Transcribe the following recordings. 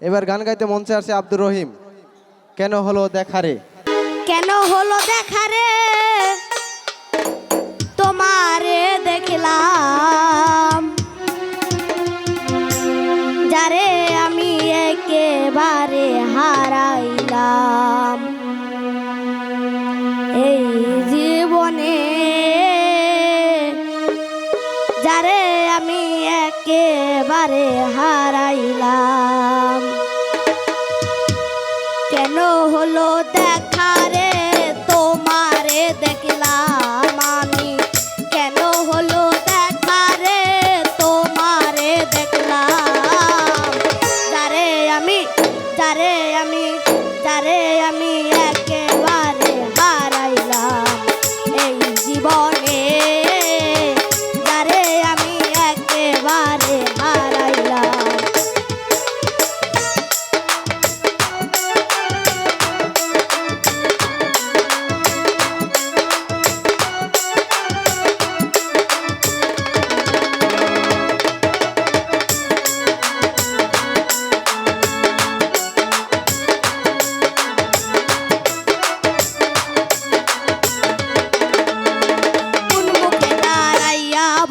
এবার গান গাইতে মঞ্চে আসছে আব্দুর রহিম। কেন হলো দেখা রে, কেন হলো দেখা রে, তোমারে দেখলাম যারে আমি একেবারে হারাইলাম এই জীবনে, যারে আমি একেবারে হারাইলাম। কেন হলো দেখা রে, তোমারে দেখলাম আমি, কেন হলো দেখা রে, তোমারে দেখলাম যারে আমি, যারে আমি, যারে আমি একেবারে হারাইলাম এই জীবনে, যারে আমি একেবারে হারাইলাম।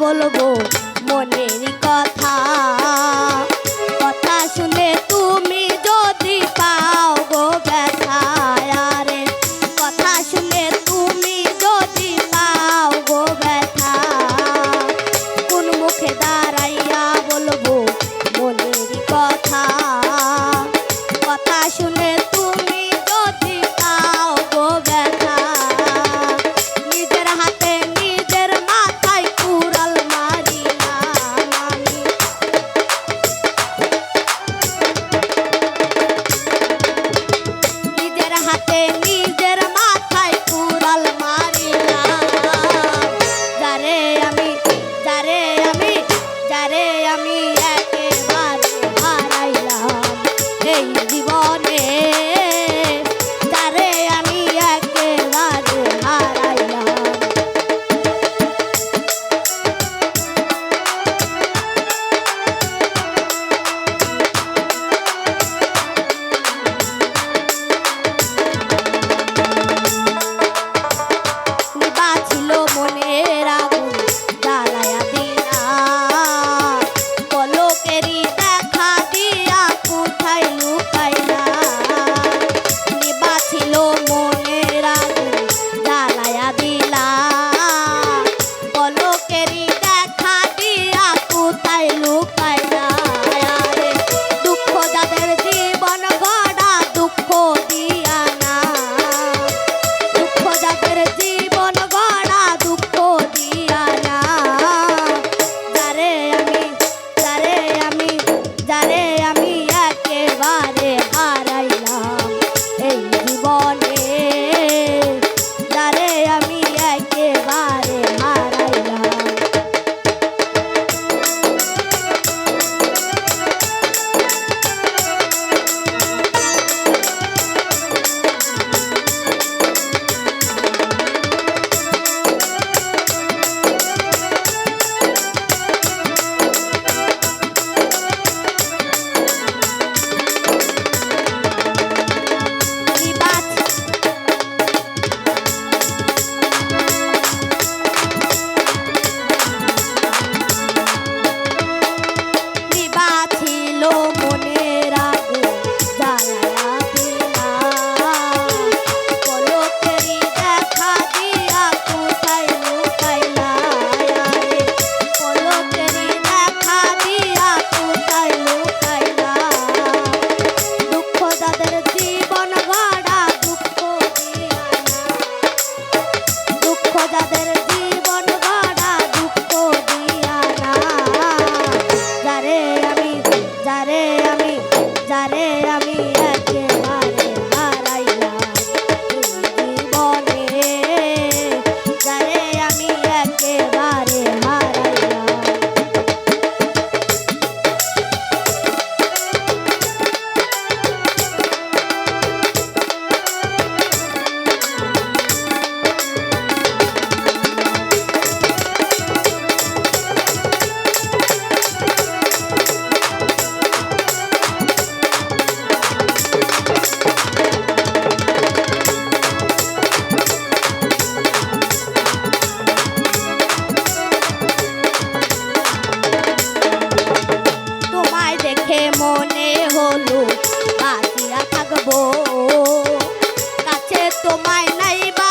বলবো মনের কথা, কথা শুনে তুমি যদি পাও গো ব্যথা রে, কথা শুনে তুমি যদি পাও গো ব্যথা, কোন মুখে দাঁড়াইয়া বলবো মনের কথা, কথা শুনে তুমি যদি পাও গো ব্যথা, নিজের হাতে নিজের মাথায় কুড়াল মারিলাম আমি, নিজের হাতে নিজের মাথায় কুড়াল মারিলাম যারে আমি, যারে আমি, যারে আমি একেবারে হারাইলাম এই জীবনে, যারে আমি একেবারে হারাইলাম। বাছিল মনের আগুন জ্বালায়া দিলা, পলকেরই দেখা দিয়া কোথায় লুকাইলা, বাছিল মনের আগুন জ্বালায়া দিলা, পলকেরই দেখা দিয়া কোথায় লুকাইলা রে, দুঃখ যাদের জীবন গড়া দুঃখ দিয়া না, দুঃখ যাদের জীবন গড়া দুঃখ দিয়া না, যারে আমি, যারে আমি, যারে আমি একেবারে হারাইলাম এই জীবনে, যারে আমি একেবারে হারাইলাম। ছিল মনের আগুন জ্বালায়া দিলা, পলকেরই দেখা দিয়া কোথায় লুকাইলা রে, পলকেরই দেখা দিয়া কোথায় লুকাইলা, দুঃখ যাদের জীবন গড়া দুঃখ দিয়া না, দুঃখ যাদের জীবন গড়া দুঃখ দিয়া না, যারে আমি, যারে আমি, যারে আমি একেবারে হারাইলাম এই জীবনে, যারে আমি একেবারে হারাইলাম। হলো বাঁচিয়া থাকবো কাছে তোমায় নাই বা